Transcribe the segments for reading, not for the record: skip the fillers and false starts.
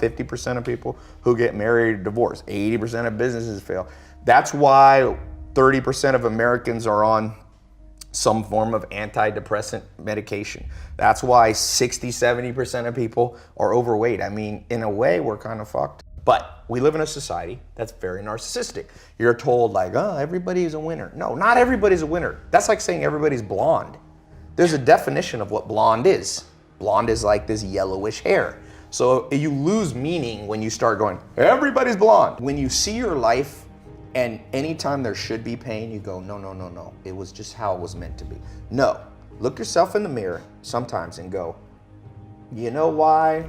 50% of people who get married or divorced. 80% of businesses fail. That's why 30% of Americans are on some form of antidepressant medication. That's why 60-70% of people are overweight. I mean, in a way, we're kind of fucked. But we live in a society that's very narcissistic. You're told like, oh, everybody's a winner. No, not everybody's a winner. That's like saying everybody's blonde. There's a definition of what blonde is. Blonde is like this yellowish hair. So you lose meaning when you start going, everybody's blonde. When you see your life and anytime there should be pain, you go, no, no, no, no. It was just how it was meant to be. No, look yourself in the mirror sometimes and go, you know why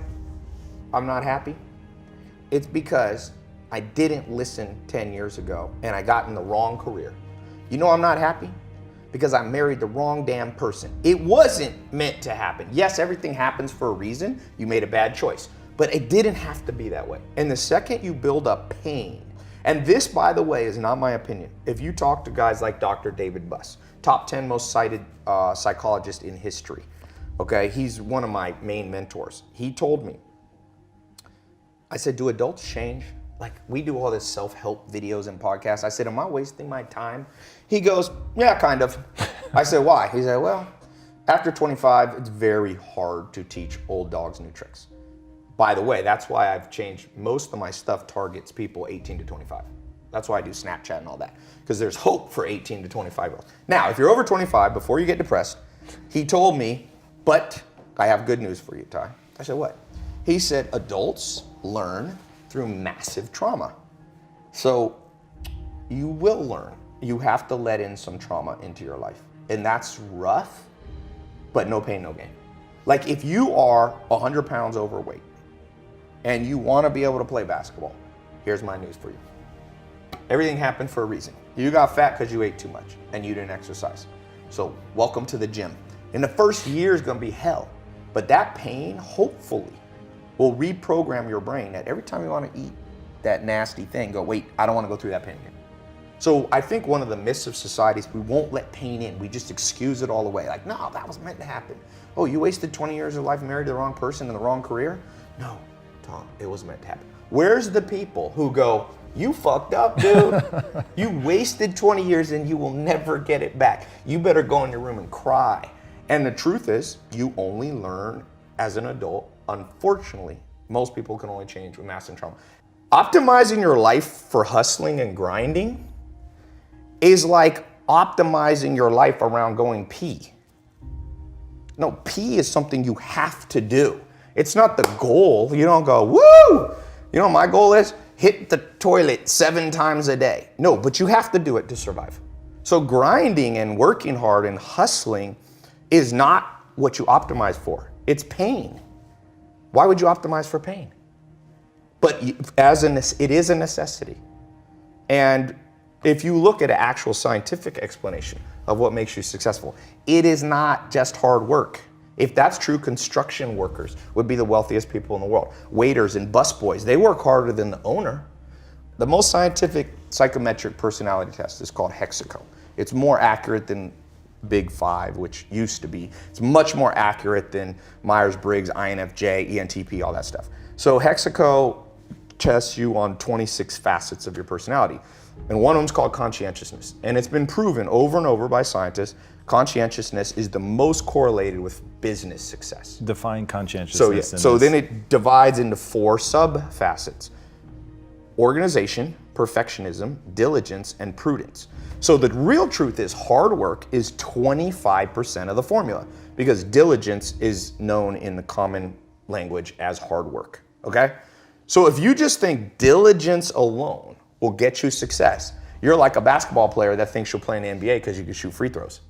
I'm not happy? It's because I didn't listen 10 years ago and I got in the wrong career. You know I'm not happy? Because I married the wrong damn person. It wasn't meant to happen. Yes, everything happens for a reason. You made a bad choice, but it didn't have to be that way. And the second you build up pain, and this, by the way, is not my opinion. If you talk to guys like Dr. David Buss, top 10 most cited psychologist in history, okay? He's one of my main mentors. He told me, I said, do adults change? Like, we do all this self-help videos and podcasts. I said, am I wasting my time? He goes, yeah, kind of. I said, why? He said, well, after 25, it's very hard to teach old dogs new tricks. By the way, that's why I've changed. Most of my stuff targets people 18 to 25. That's why I do Snapchat and all that, because there's hope for 18 to 25-year-olds. Now, if you're over 25, before you get depressed, he told me, but I have good news for you, Tai. I said, what? He said, adults learn through massive trauma. So you will learn. You have to let in some trauma into your life. And that's rough, but no pain, no gain. Like if you are 100 pounds overweight and you want to be able to play basketball, here's my news for you. Everything happened for a reason. You got fat because you ate too much and you didn't exercise. So welcome to the gym. And the first year is going to be hell, but that pain, hopefully, will reprogram your brain that every time you want to eat that nasty thing, go, wait, I don't want to go through that pain again. So I think one of the myths of society is we won't let pain in. We just excuse it all away. Like, no, that was meant to happen. Oh, you wasted 20 years of life and married the wrong person in the wrong career? No, Tom, it was meant to happen. Where's the people who go, you fucked up, dude. You wasted 20 years and you will never get it back. You better go in your room and cry. And the truth is, you only learn as an adult. Unfortunately, most people can only change with massive trauma. Optimizing your life for hustling and grinding is like optimizing your life around going pee. No, pee is something you have to do. It's not the goal. You don't go, woo! You know what my goal is? Hit the toilet 7 times a day. No, but you have to do it to survive. So grinding and working hard and hustling is not what you optimize for. It's pain. Why would you optimize for pain? But it is a necessity. And if you look at an actual scientific explanation of what makes you successful, it is not just hard work. If that's true, construction workers would be the wealthiest people in the world. Waiters and busboys, they work harder than the owner. The most scientific psychometric personality test is called Hexaco. It's more accurate than Big Five, which used to be. It's much more accurate than Myers-Briggs, INFJ, ENTP, all that stuff. So Hexaco tests you on 26 facets of your personality. And one of them is called conscientiousness. And it's been proven over and over by scientists, conscientiousness is the most correlated with business success. Define conscientiousness. So then it divides into 4 sub-facets. Organization, perfectionism, diligence, and prudence. So the real truth is hard work is 25% of the formula because diligence is known in the common language as hard work, okay? So if you just think diligence alone will get you success, you're like a basketball player that thinks you'll play in the NBA because you can shoot free throws.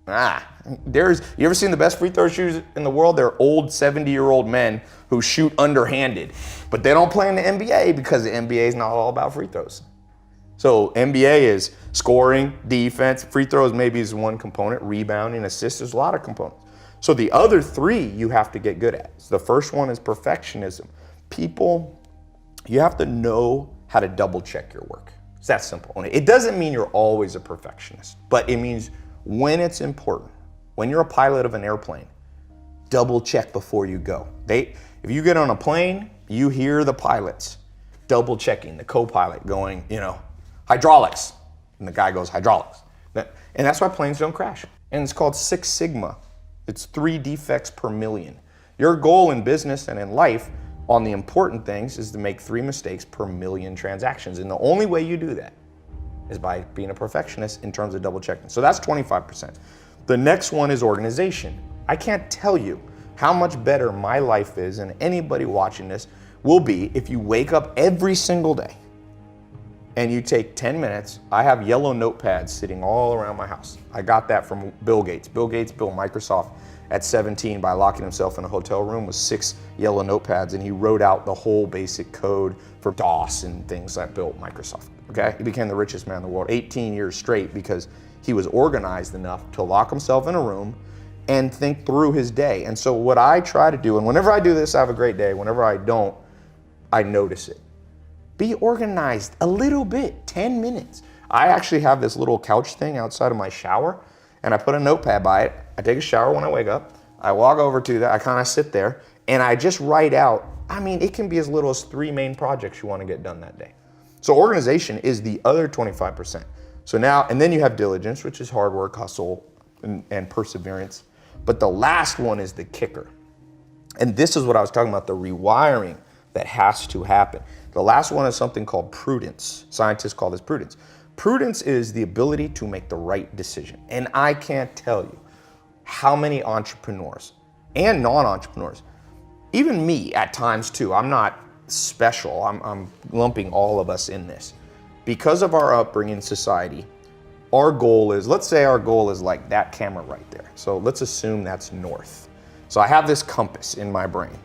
You ever seen the best free throw shooters in the world? They're old 70-year-old men who shoot underhanded, but they don't play in the NBA because the NBA is not all about free throws. So NBA is scoring, defense, free throws maybe is one component, rebounding, assists, there's a lot of components. So the other 3 you have to get good at. So the first one is perfectionism. People, you have to know how to double check your work. It's that simple. It doesn't mean you're always a perfectionist, but it means when it's important, when you're a pilot of an airplane, double check before you go. If you get on a plane you hear the pilots double checking, the co-pilot going, hydraulics. And the guy goes, hydraulics. And that's why planes don't crash. And it's called 6 Sigma. It's 3 defects per million. Your goal in business and in life on the important things is to make 3 mistakes per million transactions. And the only way you do that is by being a perfectionist in terms of double checking. So that's 25%. The next one is organization. I can't tell you how much better my life is, and anybody watching this will be, if you wake up every single day and you take 10 minutes. I have yellow notepads sitting all around my house. I got that from Bill Gates. Bill Gates built Microsoft at 17 by locking himself in a hotel room with 6 yellow notepads, and he wrote out the whole basic code for DOS and things that built Microsoft. Okay, he became the richest man in the world 18 years straight because he was organized enough to lock himself in a room and think through his day. And so what I try to do, and whenever I do this, I have a great day. Whenever I don't, I notice it. Be organized a little bit, 10 minutes. I actually have this little couch thing outside of my shower, and I put a notepad by it. I take a shower when I wake up. I walk over to that, I kind of sit there, and I just write out, it can be as little as 3 main projects you want to get done that day. So organization is the other 25%. So now, and then you have diligence, which is hard work, hustle, and perseverance. But the last one is the kicker. And this is what I was talking about, the rewiring that has to happen. The last one is something called prudence. Scientists call this prudence. Prudence is the ability to make the right decision. And I can't tell you how many entrepreneurs and non-entrepreneurs, even me at times too, I'm not special, I'm lumping all of us in this. Because of our upbringing in society, our goal is, let's say our goal is like that camera right there. So let's assume that's north. So I have this compass in my brain,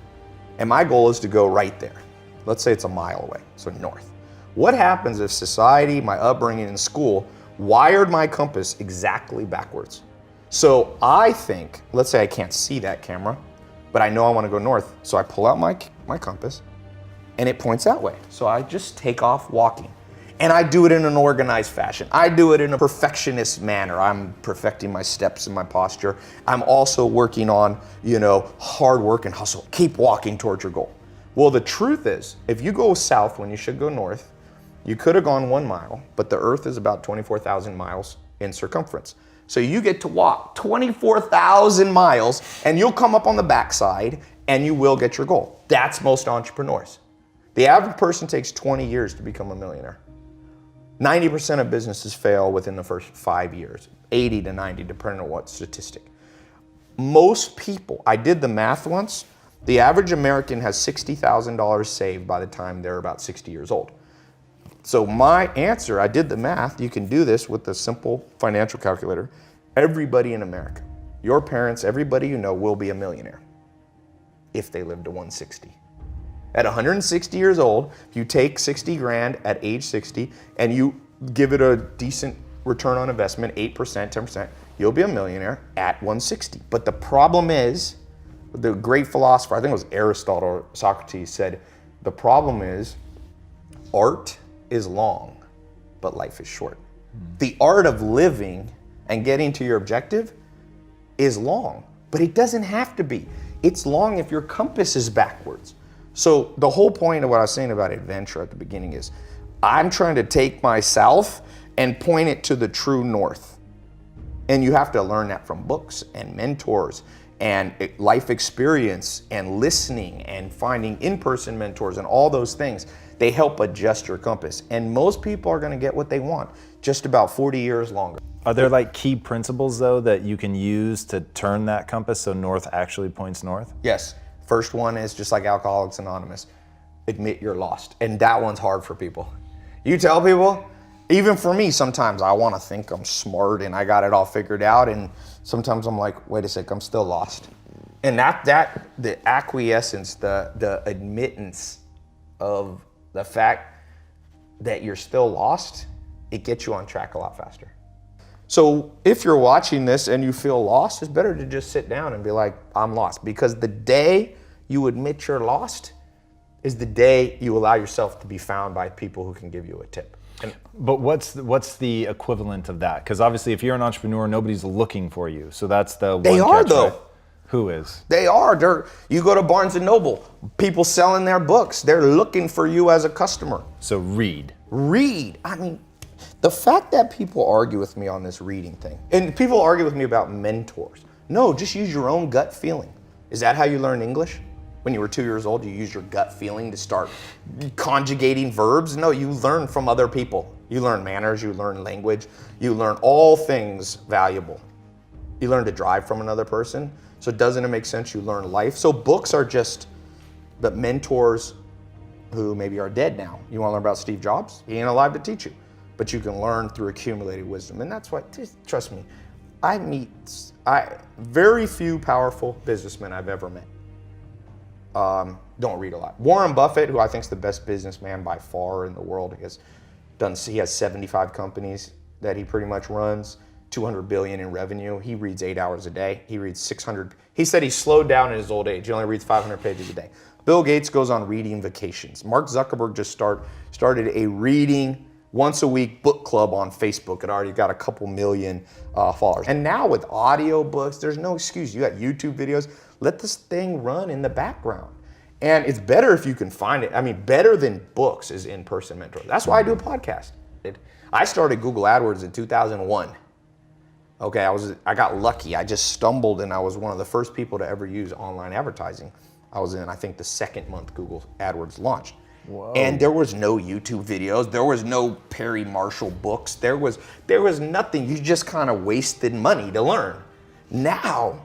and my goal is to go right there. Let's say it's a mile away, so north. What happens if society, my upbringing in school, wired my compass exactly backwards? So I think, let's say I can't see that camera, but I know I want to go north. So I pull out my compass, and it points that way. So I just take off walking. And I do it in an organized fashion. I do it in a perfectionist manner. I'm perfecting my steps and my posture. I'm also working on, hard work and hustle. Keep walking towards your goal. Well, the truth is, if you go south when you should go north, you could have gone 1 mile, but the earth is about 24,000 miles in circumference. So you get to walk 24,000 miles, and you'll come up on the backside, and you will get your goal. That's most entrepreneurs. The average person takes 20 years to become a millionaire. 90% of businesses fail within the first 5 years, 80 to 90, depending on what statistic. Most people, I did the math once, the average American has $60,000 saved by the time they're about 60 years old. So my answer, I did the math, you can do this with a simple financial calculator. Everybody in America, your parents, everybody you know will be a millionaire if they live to 160. At 160 years old, if you take 60 grand at age 60 and you give it a decent return on investment, 8%, 10%, you'll be a millionaire at 160. But the problem is, the great philosopher, I think it was Aristotle or Socrates, said, the problem is art is long, but life is short. The art of living and getting to your objective is long, but it doesn't have to be. It's long if your compass is backwards. So the whole point of what I was saying about adventure at the beginning is I'm trying to take my south and point it to the true north. And you have to learn that from books and mentors and life experience and listening and finding in-person mentors and all those things. They help adjust your compass. And most people are going to get what they want just about 40 years longer. Are there like key principles though that you can use to turn that compass so north actually points north? Yes. First one is just like Alcoholics Anonymous, admit you're lost. And that one's hard for people. You tell people, even for me, sometimes I want to think I'm smart and I got it all figured out. And sometimes I'm like, wait a sec, I'm still lost. And the acquiescence, the admittance of the fact that you're still lost, it gets you on track a lot faster. So if you're watching this and you feel lost, it's better to just sit down and be like, I'm lost. Because the day you admit you're lost is the day you allow yourself to be found by people who can give you a tip. But what's the equivalent of that? Because obviously if you're an entrepreneur, nobody's looking for you. So that's the one They are catch, though. right? Who is? They are. You go to Barnes and Noble, people selling their books. They're looking for you as a customer. So read. Read. I mean, the fact that people argue with me on this reading thing, and people argue with me about mentors. No, just use your own gut feeling. Is that how you learn English? When you were 2 years old, you used your gut feeling to start conjugating verbs? No, you learn from other people. You learn manners, you learn language, you learn all things valuable. You learn to drive from another person. So doesn't it make sense you learn life? So books are just the mentors who maybe are dead now. You want to learn about Steve Jobs? He ain't alive to teach you. But you can learn through accumulated wisdom. And that's why, trust me, very few powerful businessmen I've ever met don't read a lot. Warren Buffett, who I think is the best businessman by far in the world, he has 75 companies that he pretty much runs. 200 billion in revenue. He reads 8 hours a day. He reads 600. He said he slowed down in his old age. He only reads 500 pages a day. Bill Gates goes on reading vacations. Mark Zuckerberg just started a reading once a week book club on Facebook. It already got a couple million followers. And now with audio books, there's no excuse. You got YouTube videos. Let this thing run in the background. And it's better if you can find it. I mean, better than books is in-person mentor. That's why I do a podcast. I started Google AdWords in 2001. Okay, I got lucky. I just stumbled and I was one of the first people to ever use online advertising. I was in, I think, the second month Google AdWords launched. Whoa. And there was no YouTube videos. There was no Perry Marshall books. There was nothing. You just kind of wasted money to learn. Now,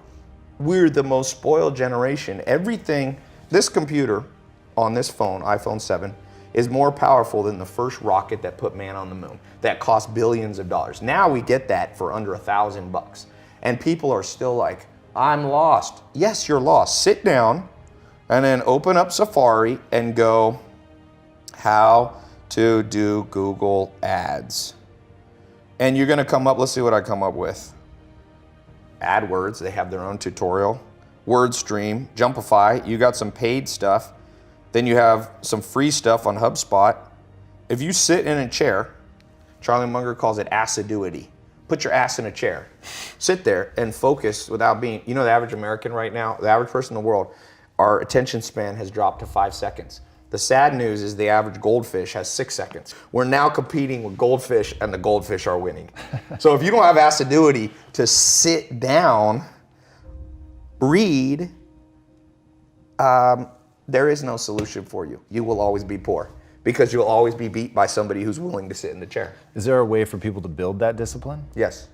we're the most spoiled generation. Everything, this computer on this phone, iPhone 7, is more powerful than the first rocket that put man on the moon. That cost billions of dollars. Now we get that for under $1,000. And people are still like, I'm lost. Yes, you're lost. Sit down and then open up Safari and go, how to do Google Ads. And you're gonna come up, let's see what I come up with. AdWords, they have their own tutorial. WordStream, Jumpify, you got some paid stuff. Then you have some free stuff on HubSpot. If you sit in a chair, Charlie Munger calls it assiduity. Put your ass in a chair. Sit there and focus without being, the average American right now, the average person in the world, our attention span has dropped to 5 seconds. The sad news is the average goldfish has 6 seconds. We're now competing with goldfish and the goldfish are winning. So if you don't have assiduity to sit down, read, there is no solution for you. You will always be poor because you'll always be beat by somebody who's willing to sit in the chair. Is there a way for people to build that discipline? Yes,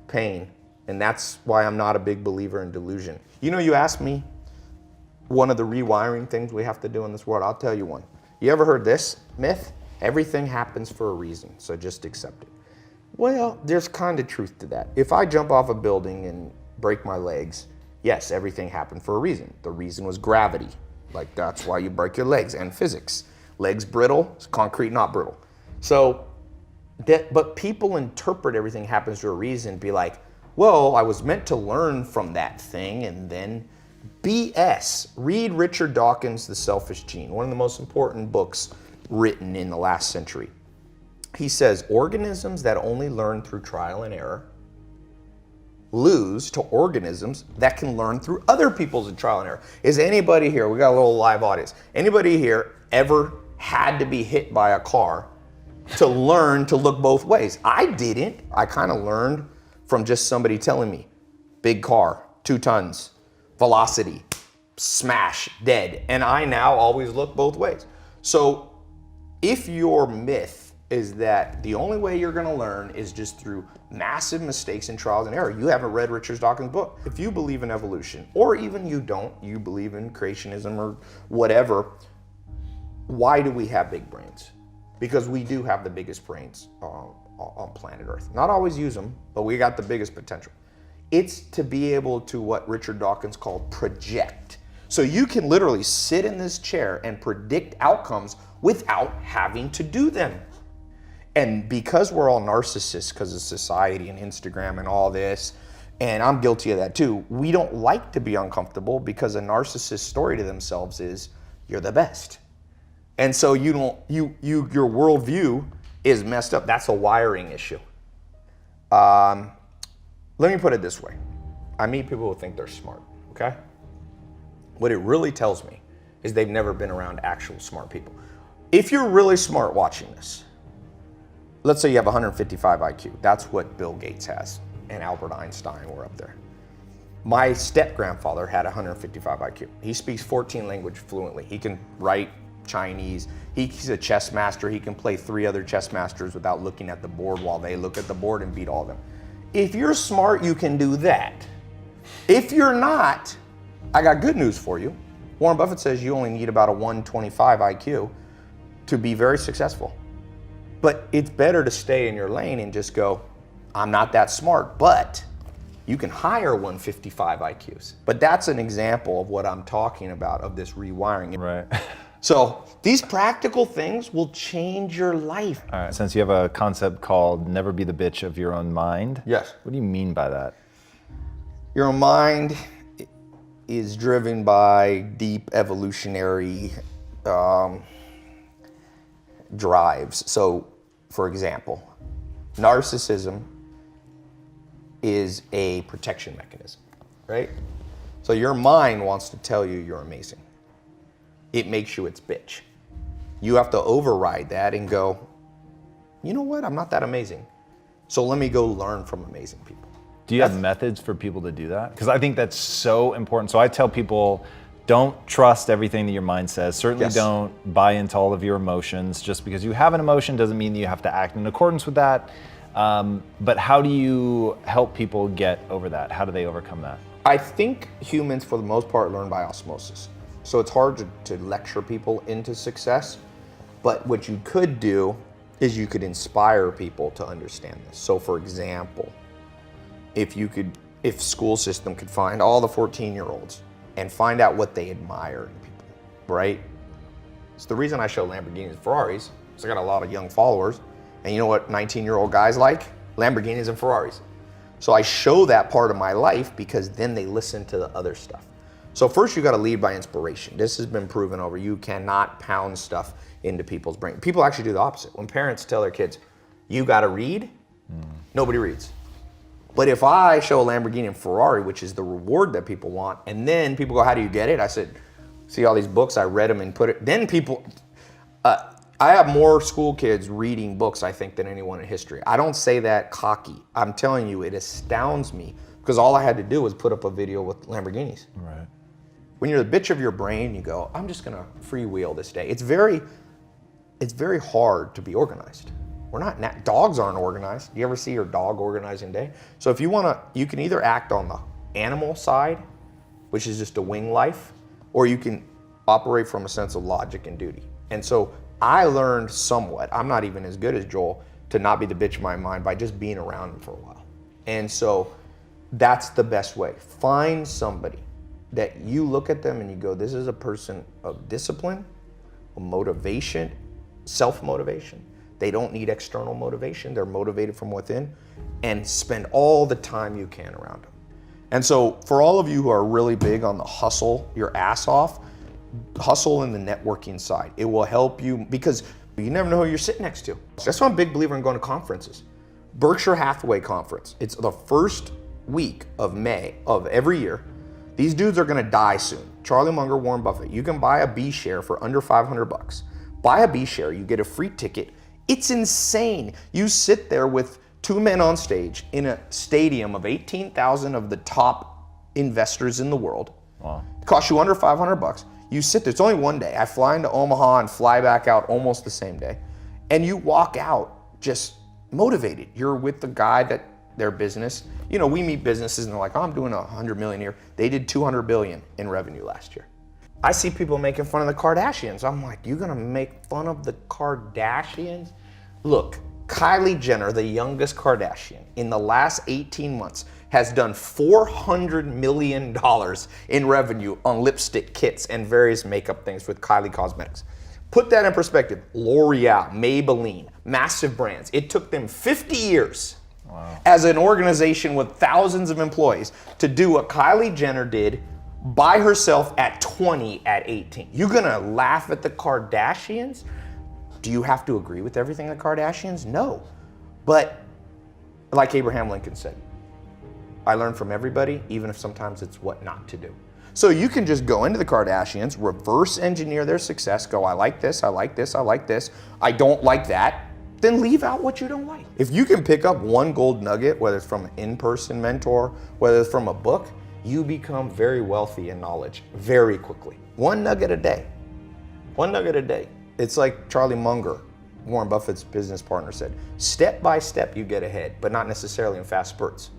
pain. And that's why I'm not a big believer in delusion. You asked me one of the rewiring things we have to do in this world. I'll tell you one. You ever heard this myth? Everything happens for a reason, so just accept it. Well, there's kind of truth to that. If I jump off a building and break my legs, yes, everything happened for a reason. The reason was gravity. Like that's why you break your legs, and physics. Legs brittle, concrete not brittle. So, but people interpret everything happens for a reason, be like, well, I was meant to learn from that thing, and then BS. Read Richard Dawkins' The Selfish Gene, one of the most important books written in the last century. He says, organisms that only learn through trial and error lose to organisms that can learn through other people's trial and error. Is anybody here, we got a little live audience, anybody here ever had to be hit by a car to learn to look both ways? I didn't. I kind of learned from just somebody telling me, big car, 2 tons, velocity, smash, dead. And I now always look both ways. So if your myth is that the only way you're gonna learn is just through massive mistakes and trials and error, you haven't read Richard Dawkins' book. If you believe in evolution, or even you don't, you believe in creationism or whatever, why do we have big brains? Because we do have the biggest brains on planet Earth. Not always use them, but we got the biggest potential. It's to be able to what Richard Dawkins called project. So you can literally sit in this chair and predict outcomes without having to do them. And because we're all narcissists because of society and Instagram and all this, and I'm guilty of that too, we don't like to be uncomfortable because a narcissist's story to themselves is, you're the best. And so your worldview is messed up. That's a wiring issue. Let me put it this way. I meet people who think they're smart. okay? What it really tells me is they've never been around actual smart people. If you're really smart watching this, let's say you have 155 IQ. That's what Bill Gates has, and Albert Einstein were up there. My step-grandfather had 155 IQ. He speaks 14 languages fluently. He can write Chinese. He's a chess master. He can play 3 other chess masters without looking at the board while they look at the board and beat all of them. If you're smart, you can do that. If you're not, I got good news for you. Warren Buffett says you only need about a 125 IQ to be very successful. But it's better to stay in your lane and just go, I'm not that smart, but you can hire 155 IQs. But that's an example of what I'm talking about, of this rewiring. Right. So these practical things will change your life. All right. Since you have a concept called never be the bitch of your own mind. Yes. What do you mean by that? Your own mind is driven by deep evolutionary drives. So, for example, narcissism is a protection mechanism, right? So your mind wants to tell you you're amazing. It makes you its bitch. You have to override that and go, you know what? I'm not that amazing. So let me go learn from amazing people. Do you have methods for people to do that? Because I think that's so important. So I tell people, don't trust everything that your mind says. Certainly don't buy into all of your emotions. Just because you have an emotion doesn't mean that you have to act in accordance with that. But how do you help people get over that? How do they overcome that? I think humans, for the most part, learn by osmosis. So it's hard to lecture people into success. But what you could do is you could inspire people to understand this. So for example, if school system could find all the 14-year-olds and find out what they admire in people, right? It's the reason I show Lamborghinis and Ferraris, because I got a lot of young followers. And you know what 19-year-old guys like? Lamborghinis and Ferraris. So I show that part of my life because then they listen to the other stuff. So first you gotta lead by inspiration. This has been proven over. You cannot pound stuff into people's brain. People actually do the opposite. When parents tell their kids, you gotta read, nobody reads. But if I show a Lamborghini and Ferrari, which is the reward that people want, and then people go, how do you get it? I said, see all these books, I read them and put it, then people, I have more school kids reading books, I think, than anyone in history. I don't say that cocky. I'm telling you, it astounds me because all I had to do was put up a video with Lamborghinis. Right. When you're the bitch of your brain, you go, I'm just gonna freewheel this day. It's very hard to be organized. We're not, dogs aren't organized. Do you ever see your dog organizing day? So if you you can either act on the animal side, which is just a wing life, or you can operate from a sense of logic and duty. And so I learned somewhat, I'm not even as good as Joel, to not be the bitch of my mind by just being around him for a while. And so that's the best way. Find somebody that you look at them and you go, this is a person of discipline, of motivation, self-motivation. They don't need external motivation. They're motivated from within, and spend all the time you can around them. And so for all of you who are really big on the hustle your ass off, hustle in the networking side. It will help you because you never know who you're sitting next to. That's why I'm a big believer in going to conferences. Berkshire Hathaway conference. It's the first week of May of every year. These dudes are gonna die soon. Charlie Munger, Warren Buffett. You can buy a B share for under 500 bucks. Buy a B share, you get a free ticket. It's insane. You sit there with 2 men on stage in a stadium of 18,000 of the top investors in the world. Wow. It costs you under 500 bucks. You sit there, it's only one day. I fly into Omaha and fly back out almost the same day. And you walk out just motivated. You're with the guy that their business, you know, we meet businesses and they're like, oh, I'm doing 100 million a year. They did 200 billion in revenue last year. I see people making fun of the Kardashians. I'm like, you're gonna make fun of the Kardashians? Look, Kylie Jenner, the youngest Kardashian, in the last 18 months has done $400 million in revenue on lipstick kits and various makeup things with Kylie Cosmetics. Put that in perspective. L'Oreal, Maybelline, massive brands. It took them 50 years as an organization with thousands of employees to do what Kylie Jenner did by herself at 20 at 18. You're gonna laugh at the Kardashians? Do you have to agree with everything the Kardashians? No. But like Abraham Lincoln said, I learn from everybody, even if sometimes it's what not to do. So you can just go into the Kardashians, reverse engineer their success, go, I like this, I like this, I like this, I don't like that, then leave out what you don't like. If you can pick up one gold nugget, whether it's from an in-person mentor, whether it's from a book, you become very wealthy in knowledge very quickly. One nugget a day. One nugget a day. It's like Charlie Munger, Warren Buffett's business partner, said, step by step you get ahead, but not necessarily in fast spurts.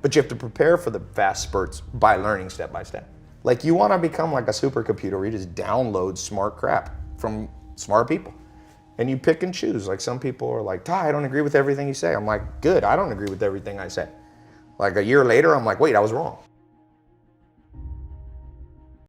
But you have to prepare for the fast spurts by learning step by step. Like you want to become like a supercomputer where you just download smart crap from smart people. And you pick and choose. Like some people are like, Tai, I don't agree with everything you say. I'm like, good, I don't agree with everything I say. Like a year later, I'm like, wait, I was wrong.